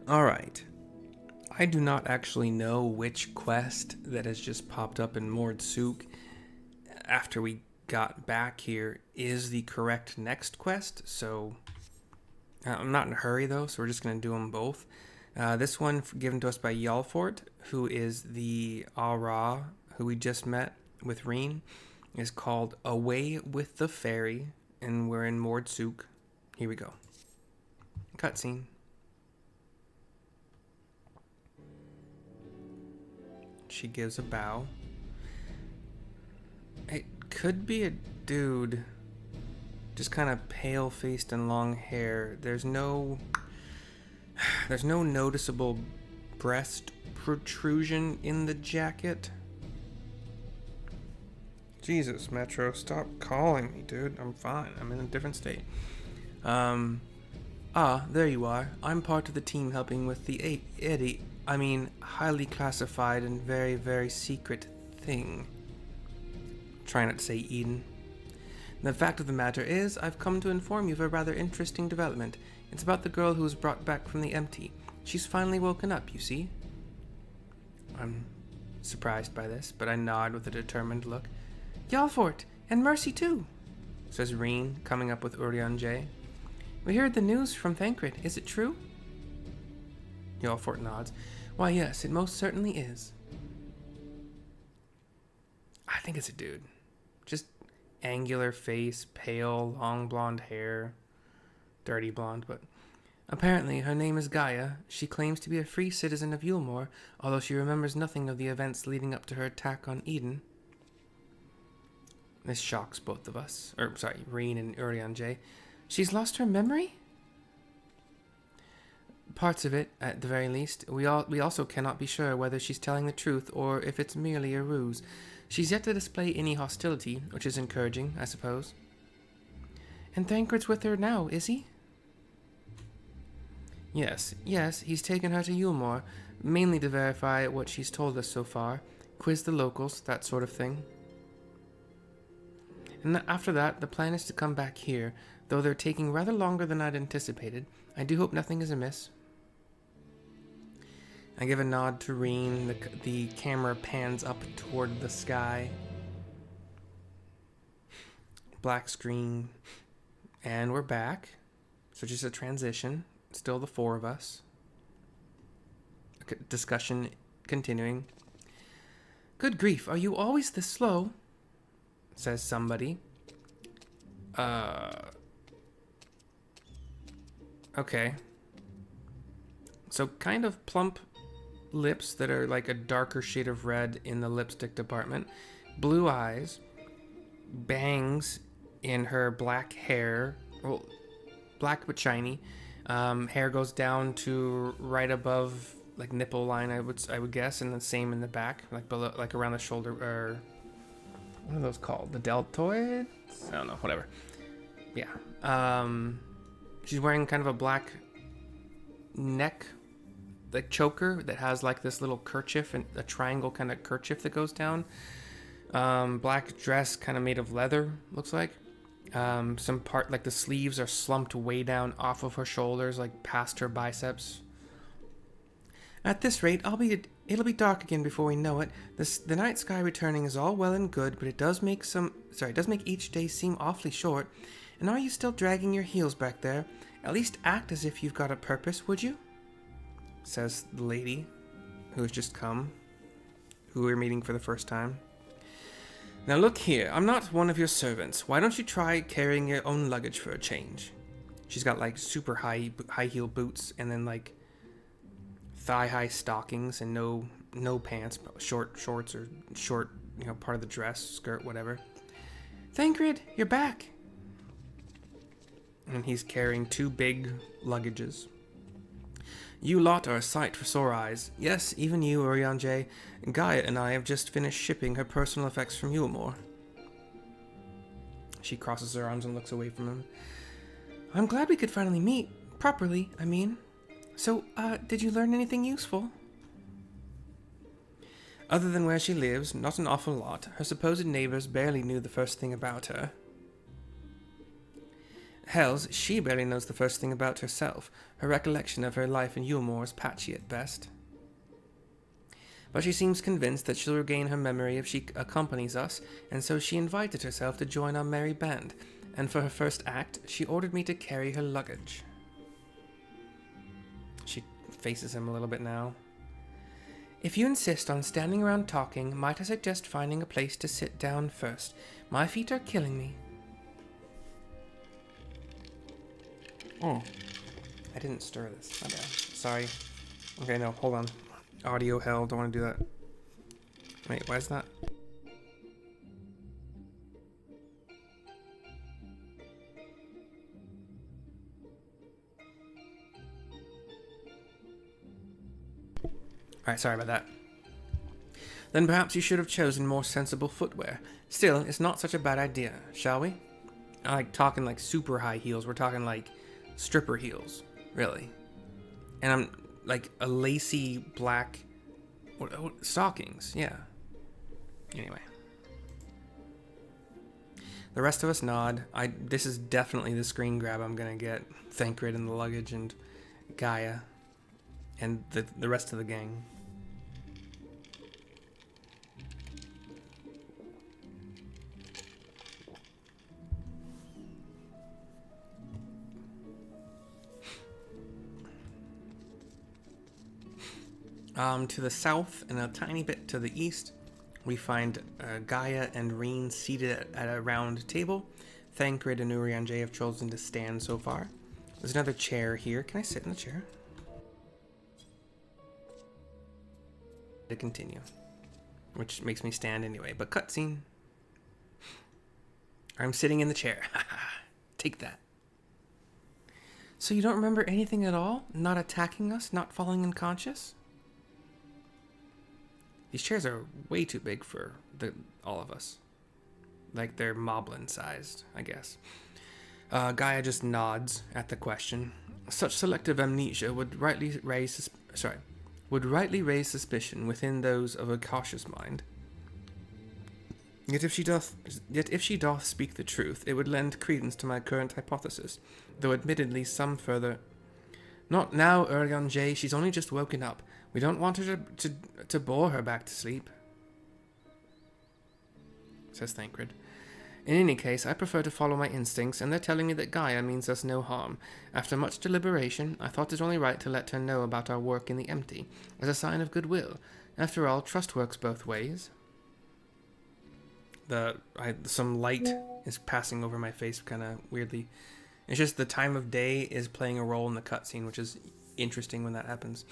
Alright. I do not actually know which quest that has just popped up in Mord Souq after we got back here is the correct next quest, so I'm not in a hurry though, so we're just going to do them both. This one given to us by Yalfort, who is the Ara who we just met with Reen, is called Away with the Faerie, and we're in Mord Souq. Here we go. Cutscene. She gives a bow. It could be a dude. Just kind of pale-faced and long hair. There's no noticeable breast protrusion in the jacket. Jesus, Metro, stop calling me, dude. I'm fine. I'm in a different state. There you are. I'm part of the team helping with the highly classified and very, very secret thing. Try not to say Eden. The fact of the matter is, I've come to inform you of a rather interesting development. It's about the girl who was brought back from the empty. She's finally woken up, you see. I'm surprised by this, but I nod with a determined look. Yalfort, and Mercy too, says Reen, coming up with Urian J. We heard the news from Thancred. Is it true? Yalfort nods. Why, yes, it most certainly is. I think it's a dude. Just angular face, pale, long blonde hair. Dirty blonde, but apparently her name is Gaia. She claims to be a free citizen of Yulmore, although she remembers nothing of the events leading up to her attack on Eden. This shocks both of us. Reen and Urian J. She's lost her memory? Parts of it, at the very least. We also cannot be sure whether she's telling the truth or if it's merely a ruse. She's yet to display any hostility, which is encouraging, I suppose. And Thancred's with her now, is he? Yes, he's taken her to Yulmore, mainly to verify what she's told us so far, quiz the locals, that sort of thing. And after that, the plan is to come back here, though they're taking rather longer than I'd anticipated. I do hope nothing is amiss. I give a nod to Reen. The camera pans up toward the sky. Black screen. And we're back. So just a transition. Still the four of us. Discussion continuing. Good grief, are you always this slow? Says somebody. Okay. So kind of plump lips that are like a darker shade of red in the lipstick department. Blue eyes. Bangs in her black hair. Well, black but shiny. Hair goes down to right above like nipple line, I would guess, and the same in the back, like below, like around the shoulder, or what are those called? The deltoids? I don't know, whatever. Yeah. She's wearing kind of a black neck, like choker that has like this little kerchief and a triangle kind of kerchief that goes down. Black dress kind of made of leather, looks like. Some part, like the sleeves are slumped way down off of her shoulders, like past her biceps. At this rate, it'll be dark again before we know it. The night sky returning is all well and good, but it does make each day seem awfully short. And are you still dragging your heels back there? At least act as if you've got a purpose, would you? Says the lady who has just come, who we're meeting for the first time. Now look here, I'm not one of your servants. Why don't you try carrying your own luggage for a change? She's got like super high heel boots and then like thigh-high stockings and no pants, but short shorts or short, part of the dress, skirt, whatever. Thancred, you're back. And he's carrying two big luggages. You lot are a sight for sore eyes. Yes, even you, Urian J. Gaia and I have just finished shipping her personal effects from Yulmore. She crosses her arms and looks away from him. I'm glad we could finally meet. Properly, I mean. So, did you learn anything useful? Other than where she lives, not an awful lot. Her supposed neighbors barely knew the first thing about her. Hells, she barely knows the first thing about herself. Her recollection of her life in Yulmore is patchy at best. But she seems convinced that she'll regain her memory if she accompanies us, and so she invited herself to join our merry band, and for her first act, she ordered me to carry her luggage. She faces him a little bit now. If you insist on standing around talking, might I suggest finding a place to sit down first? My feet are killing me. Oh, I didn't stir this. My bad. Sorry. Okay, no, hold on. Audio hell, don't want to do that. Wait, why is that? Alright, sorry about that. Then perhaps you should have chosen more sensible footwear. Still, it's not such a bad idea, shall we? I like talking like super high heels. We're talking like stripper heels, really. And I'm like a lacy black stockings, yeah. Anyway. The rest of us nod. This is definitely the screen grab I'm gonna get. Thancred and the luggage and Gaia and the rest of the gang. To the south and a tiny bit to the east, we find Gaia and Reen seated at a round table. Thancred and Urianger have chosen to stand so far. There's another chair here. Can I sit in the chair? To continue. Which makes me stand anyway, but cutscene. I'm sitting in the chair. Take that. So you don't remember anything at all? Not attacking us? Not falling unconscious? These chairs are way too big for all of us. Like they're moblin sized, I guess. Gaia just nods at the question. Such selective amnesia would rightly raise suspicion within those of a cautious mind. Yet if she doth speak the truth, it would lend credence to my current hypothesis, though admittedly some further. Not now, Urianger. She's only just woken up. We don't want her to bore her back to sleep, says Thancred. In any case, I prefer to follow my instincts, and they're telling me that Gaia means us no harm. After much deliberation, I thought it only right to let her know about our work in the empty, as a sign of goodwill. After all, trust works both ways. Some light is passing over my face kind of weirdly. It's just the time of day is playing a role in the cutscene, which is interesting when that happens.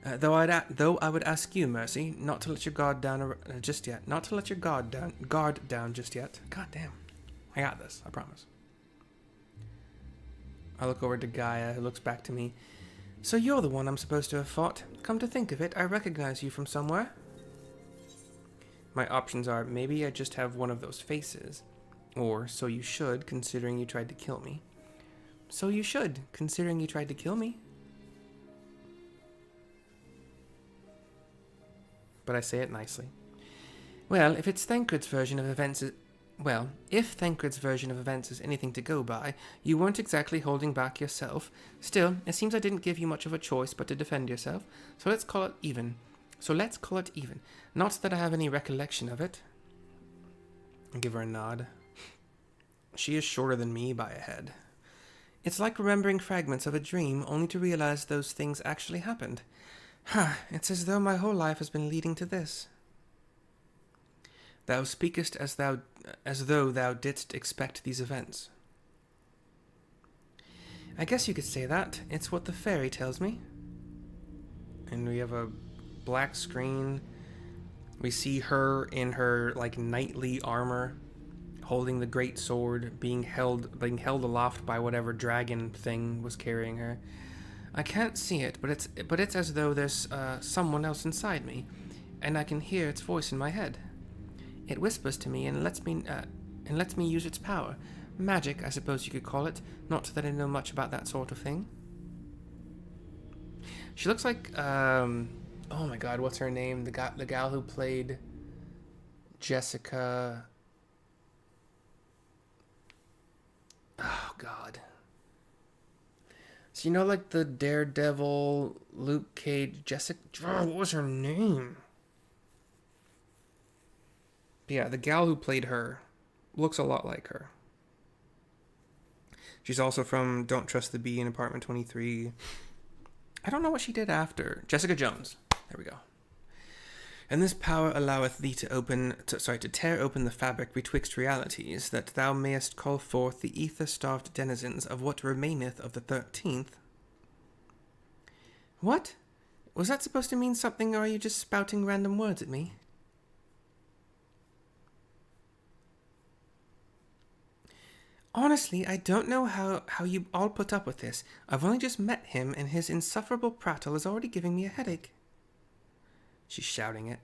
Though I would ask you, Mercy, not to let your guard down just yet. Not to let your guard down just yet. God damn. I got this, I promise. I look over to Gaia, who looks back to me. So you're the one I'm supposed to have fought. Come to think of it, I recognize you from somewhere. My options are, maybe I just have one of those faces. Or, so you should, considering you tried to kill me. So you should, considering you tried to kill me. But I say it nicely. Well, if Thancred's version of events is anything to go by, you weren't exactly holding back yourself. Still, it seems I didn't give you much of a choice but to defend yourself, so let's call it even. Not that I have any recollection of it. I give her a nod. She is shorter than me by a head. It's like remembering fragments of a dream, only to realize those things actually happened. It's as though my whole life has been leading to this. Thou speakest as though thou didst expect these events. I guess you could say that. It's what the Faerie tells me. And we have a black screen. We see her in her like knightly armor, holding the great sword, being held aloft by whatever dragon thing was carrying her. I can't see it, but it's as though there's someone else inside me, and I can hear its voice in my head. It whispers to me and lets me use its power. Magic, I suppose you could call it. Not that I know much about that sort of thing. She looks like oh my god, what's her name? The gal who played Jessica. Oh God. So you know, like the Daredevil, Luke Cage, Jessica... what was her name? But yeah, the gal who played her looks a lot like her. She's also from Don't Trust the Bee in Apartment 23. I don't know what she did after. Jessica Jones. There we go. And this power alloweth thee to tear open the fabric betwixt realities, that thou mayest call forth the ether-starved denizens of what remaineth of the 13th. What? Was that supposed to mean something, or are you just spouting random words at me? Honestly, I don't know how you all put up with this. I've only just met him, and his insufferable prattle is already giving me a headache. She's shouting it.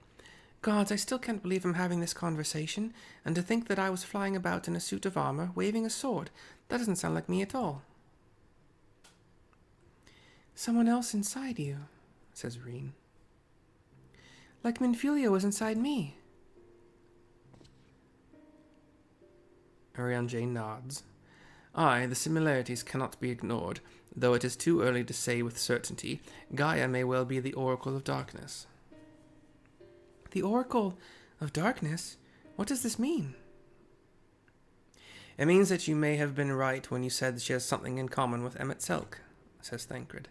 Gods, I still can't believe I'm having this conversation, and to think that I was flying about in a suit of armor, waving a sword. That doesn't sound like me at all. Someone else inside you, says Reen. Like Minfilia was inside me. Ariane nods. Aye, the similarities cannot be ignored, though it is too early to say with certainty. Gaia may well be the Oracle of Darkness. The Oracle of Darkness? What does this mean? It means that you may have been right when you said she has something in common with Emmet Selk, says Thancred.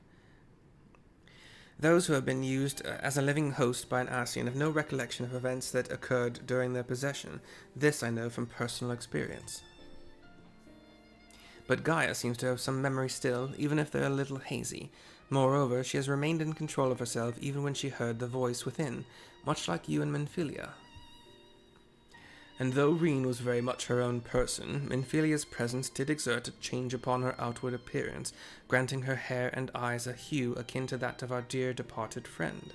Those who have been used as a living host by an Ascian have no recollection of events that occurred during their possession. This I know from personal experience. But Gaia seems to have some memory still, even if they're a little hazy. Moreover, she has remained in control of herself even when she heard the voice within, much like you and Minfilia. And though Reen was very much her own person, Minfilia's presence did exert a change upon her outward appearance, granting her hair and eyes a hue akin to that of our dear departed friend.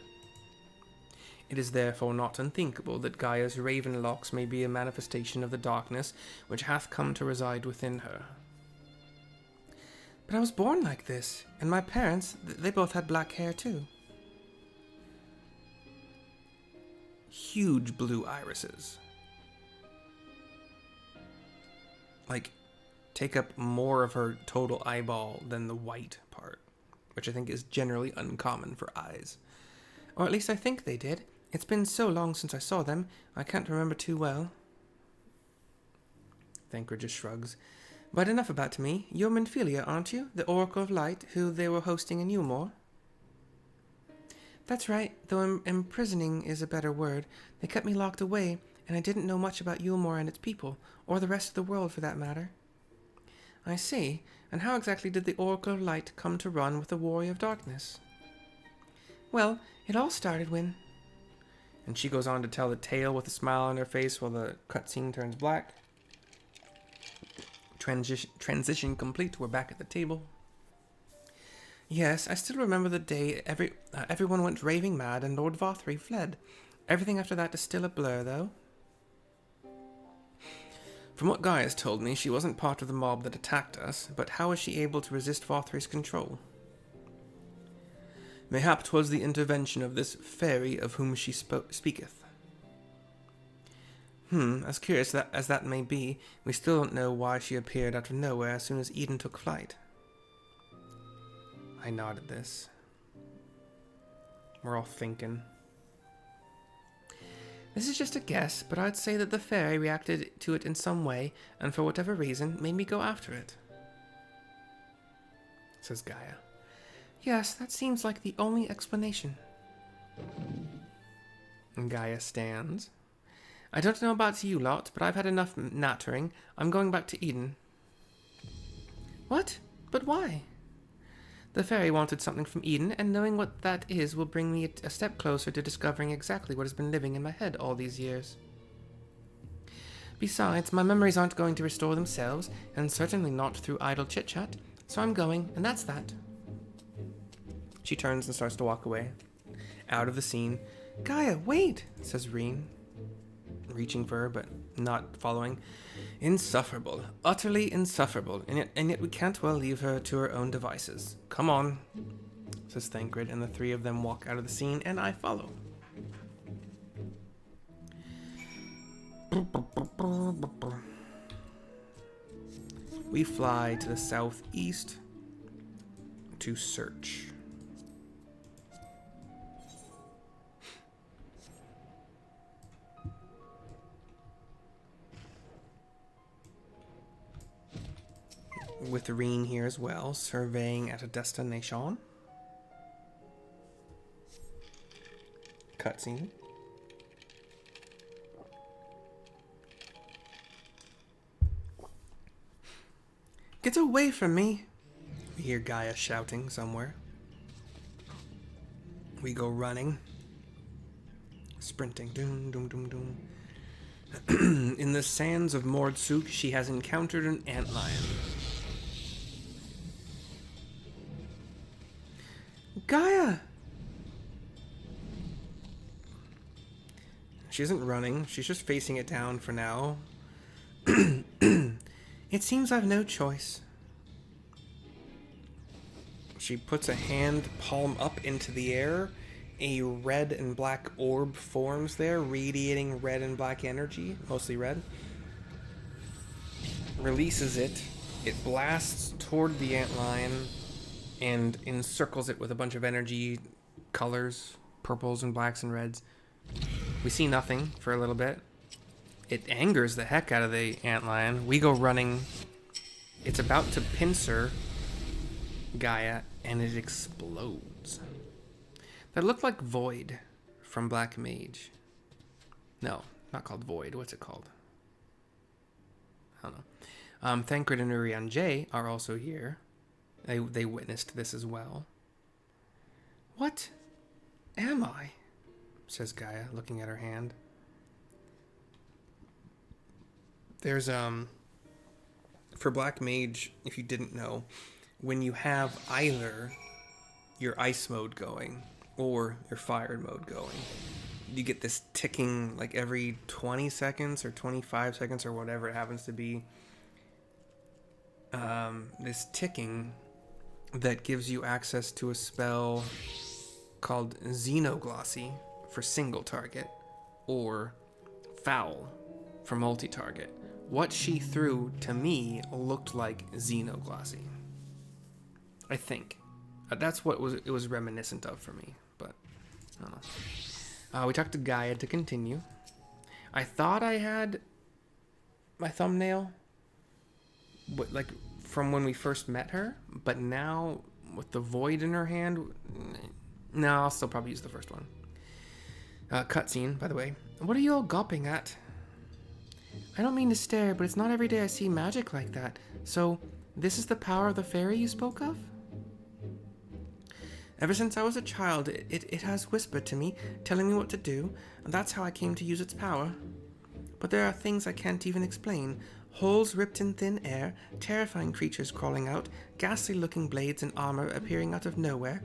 It is therefore not unthinkable that Gaia's raven locks may be a manifestation of the darkness which hath come to reside within her. But I was born like this, and my parents, they both had black hair too. Huge blue irises. Like, take up more of her total eyeball than the white part, which I think is generally uncommon for eyes. Or at least I think they did. It's been so long since I saw them, I can't remember too well. Thancred just shrugs. But enough about me. You're Minfilia, aren't you? The Oracle of Light, who they were hosting in Eulmore? That's right, though imprisoning is a better word. They kept me locked away, and I didn't know much about Eulmore and its people, or the rest of the world for that matter. I see. And how exactly did the Oracle of Light come to run with the Warrior of Darkness? Well, it all started when... And she goes on to tell the tale with a smile on her face while the cutscene turns black. Transition complete, we're back at the table. Yes, I still remember the day everyone went raving mad and Lord Faerie fled. Everything after that is still a blur, though. From what Gaia has told me, she wasn't part of the mob that attacked us, but how was she able to resist Faerie's control? Mayhap 'twas the intervention of this Faerie of whom she speaketh. As curious as that may be, we still don't know why she appeared out of nowhere as soon as Eden took flight. I nod at this. We're all thinking. This is just a guess, but I'd say that the Faerie reacted to it in some way, and for whatever reason, made me go after it. Says Gaia. Yes, that seems like the only explanation. And Gaia stands. I don't know about you lot, but I've had enough nattering. I'm going back to Eden. What? But why? The Faerie wanted something from Eden, and knowing what that is will bring me a step closer to discovering exactly what has been living in my head all these years. Besides, my memories aren't going to restore themselves, and certainly not through idle chit-chat, so I'm going, and that's that. She turns and starts to walk away. Out of the scene. Gaia, wait, says Reen, reaching for her, but not following. Insufferable. Utterly insufferable. And yet we can't well leave her to her own devices. Come on, says Thancred, and the three of them walk out of the scene, and I follow. we fly to the southeast to search. With Reen here as well, surveying at a destination. Cutscene. Get away from me! We hear Gaia shouting somewhere. We go running. Sprinting. Doom, doom, doom, doom. In the sands of Mord Souq, she has encountered an antlion. Gaia! She isn't running. She's just facing it down for now. It seems I've no choice. She puts a hand palm up into the air. A red and black orb forms there, radiating red and black energy, mostly red. Releases it. It blasts toward the antlion and encircles it with a bunch of energy colors, purples and blacks and reds. We see nothing for a little bit. It angers the heck out of the antlion. We go running. It's about to pincer Gaia, and it explodes. That looked like Void from Black Mage. No, not called Void. What's it called? I don't know. Thancred and Urianger are also here. They witnessed this as well. What am I? Says Gaia, looking at her hand. There's, for Black Mage, if you didn't know, when you have either your ice mode going or your fire mode going, you get this ticking, like every 20 seconds or 25 seconds or whatever it happens to be. This ticking that gives you access to a spell called Xenoglossy for single target, or Foul for multi-target. What she threw to me looked like Xenoglossy. I think. That's what it was reminiscent of for me, but I don't know. We talked to Gaia to continue. I thought I had my thumbnail, like from when we first met her, but now with the void in her hand, no, I'll still probably use the first one. Cutscene, by the way. What are you all gawping at? I don't mean to stare, but it's not every day I see magic like that. So, this is the power of the Faerie you spoke of? Ever since I was a child, it has whispered to me, telling me what to do, and that's how I came to use its power. But there are things I can't even explain. Holes ripped in thin air, terrifying creatures crawling out, ghastly-looking blades and armor appearing out of nowhere.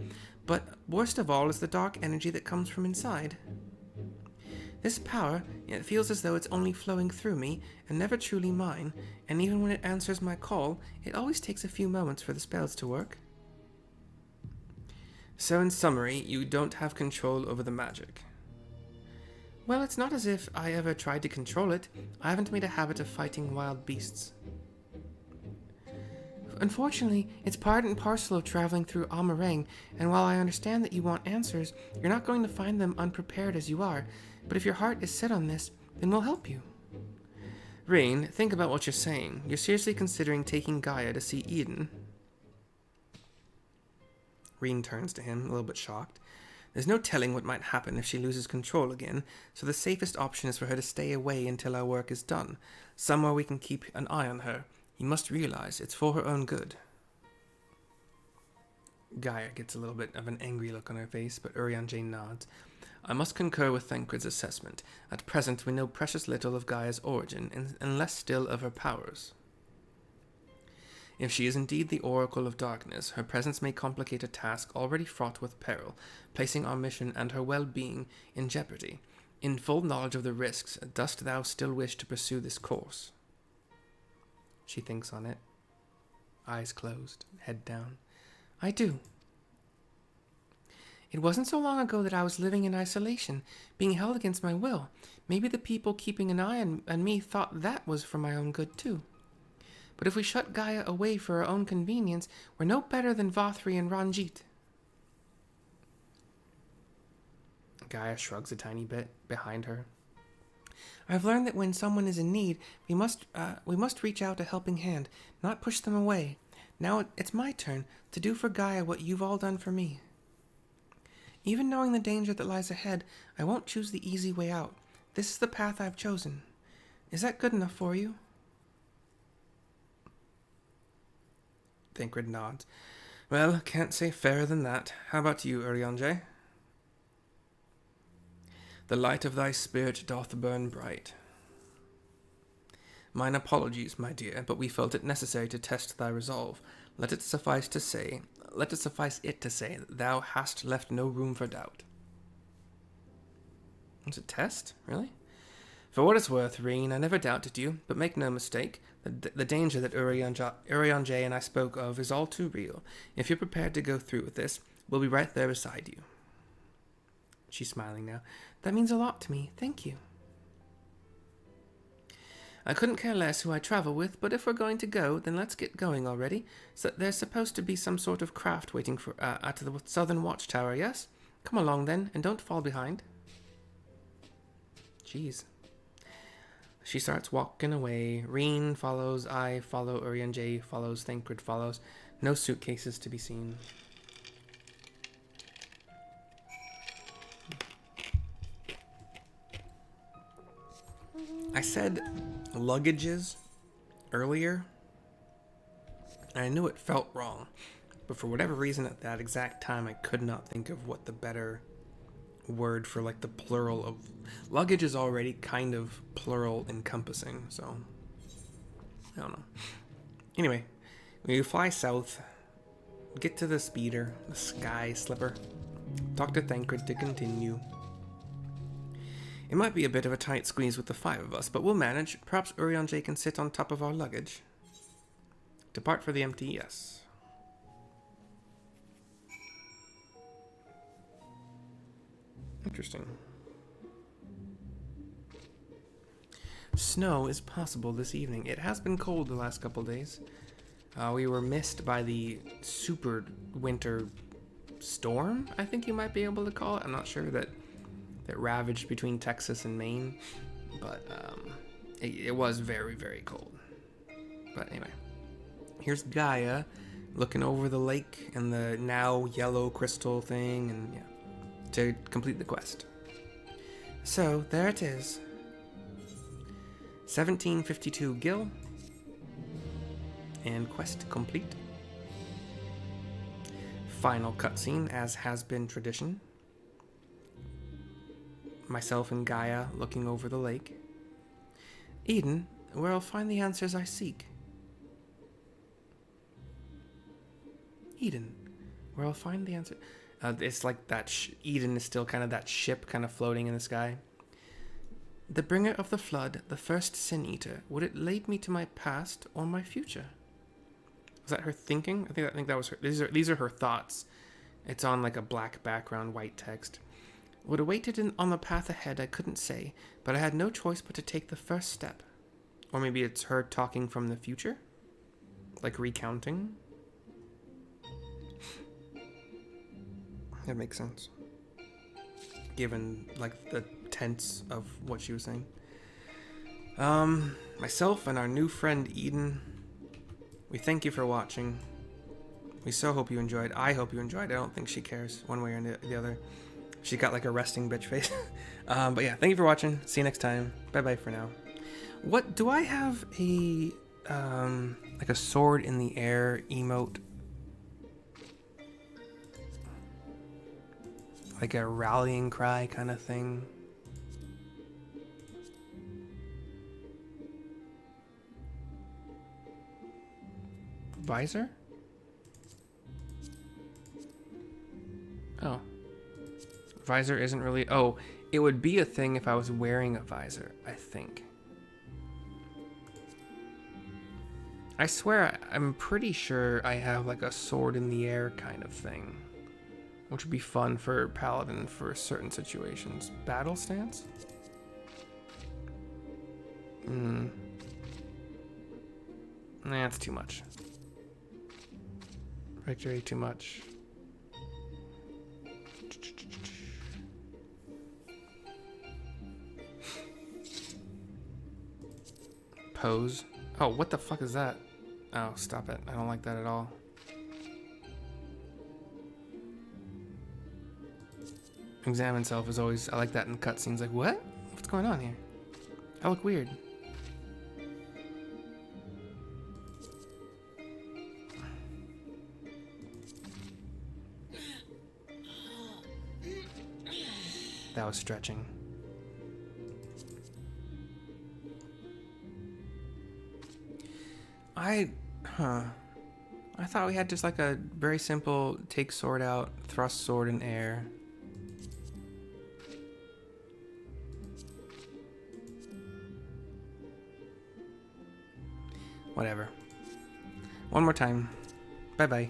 But worst of all is the dark energy that comes from inside. This power, it feels as though it's only flowing through me and never truly mine, and even when it answers my call, it always takes a few moments for the spells to work. So in summary, you don't have control over the magic. Well, it's not as if I ever tried to control it. I haven't made a habit of fighting wild beasts. Unfortunately, it's part and parcel of traveling through Amarang, and while I understand that you want answers, you're not going to find them unprepared as you are. But if your heart is set on this, then we'll help you. Rain, think about what you're saying. You're seriously considering taking Gaia to see Eden? Rain turns to him, a little bit shocked. There's no telling what might happen if she loses control again, so the safest option is for her to stay away until our work is done. Somewhere we can keep an eye on her. You must realize it's for her own good. Gaia gets a little bit of an angry look on her face, but Urianger nods. I must concur with Thancred's assessment. At present, we know precious little of Gaia's origin, and less still of her powers. If she is indeed the Oracle of Darkness, her presence may complicate a task already fraught with peril, placing our mission and her well-being in jeopardy. In full knowledge of the risks, dost thou still wish to pursue this course? She thinks on it, eyes closed, head down. I do. It wasn't so long ago that I was living in isolation, being held against my will. Maybe the people keeping an eye on me thought that was for my own good too. But if we shut Gaia away for our own convenience, we're no better than Vothri and Ranjit. Gaia shrugs a tiny bit behind her. I've learned that when someone is in need, we must reach out a helping hand, not push them away. Now it's my turn to do for Gaia what you've all done for me. Even knowing the danger that lies ahead, I won't choose the easy way out. This is the path I've chosen. Is that good enough for you? Thancred nods. Well, can't say fairer than that. How about you, Urianger? The light of thy spirit doth burn bright. Mine apologies, my dear, but we felt it necessary to test thy resolve. Let it suffice it to say that thou hast left no room for doubt. Was it test? Really? For what it's worth, Reen, I never doubted you, but make no mistake, the danger that Urianger and I spoke of is all too real. If you're prepared to go through with this, we'll be right there beside you. She's smiling now. That means a lot to me. Thank you. I couldn't care less who I travel with, but if we're going to go, then let's get going already. So there's supposed to be some sort of craft waiting for at the southern watchtower, yes? Come along then, and don't fall behind. Jeez. She starts walking away. Reen follows, I follow, Urianger follows, Thancred follows. No suitcases to be seen. I said luggages earlier, and I knew it felt wrong, but for whatever reason at that exact time I could not think of what the better word for like the plural of luggage is. Already kind of plural encompassing, so I don't know. Anyway, we fly south, get to the speeder, the sky slipper, talk to Thancred to continue. It might be a bit of a tight squeeze with the 5 of us, but we'll manage. Perhaps Urianger can sit on top of our luggage. Depart for the empty, yes. Interesting. Snow is possible this evening. It has been cold the last couple days. We were missed by the super winter storm, I think you might be able to call it. I'm not sure that ravaged between Texas and Maine, but it was very, very cold. But anyway, here's Gaia looking over the lake and the now yellow crystal thing, and yeah, to complete the quest. So there it is. 1752 gil, and quest complete. Final cutscene, as has been tradition. Myself and Gaia looking over the lake. Eden, where I'll find the answers I seek. Eden, where I'll find the answer. It's like that. Eden is still kind of that ship, kind of floating in the sky. The bringer of the flood, the first sin eater. Would it lead me to my past or my future? Was that her thinking? I think that was her. These are her thoughts. It's on like a black background, white text. What awaited on the path ahead I couldn't say, but I had no choice but to take the first step. Or maybe it's her talking from the future? Like recounting? That makes sense. Given, like, the tense of what she was saying. Myself and our new friend Eden, we thank you for watching. We so hope you enjoyed. I hope you enjoyed. I don't think she cares one way or the other. She got like a resting bitch face. But yeah, thank you for watching. See you next time. Bye-bye for now. What, do I have a, like a sword in the air emote? Like a rallying cry kind of thing? Visor? Oh. Visor isn't really... Oh, it would be a thing if I was wearing a visor, I think. I swear, I'm pretty sure I have like a sword in the air kind of thing. Which would be fun for Paladin for certain situations. Battle stance? Nah, it's too much. Victory, too much. Pose. Oh, what the fuck is that? Oh, stop it. I don't like that at all. Examine self is always... I like that in cutscenes. Like, what? What's going on here? I look weird. That was stretching. I thought we had just like a very simple take sword out, thrust sword in air. Whatever. One more time. Bye-bye.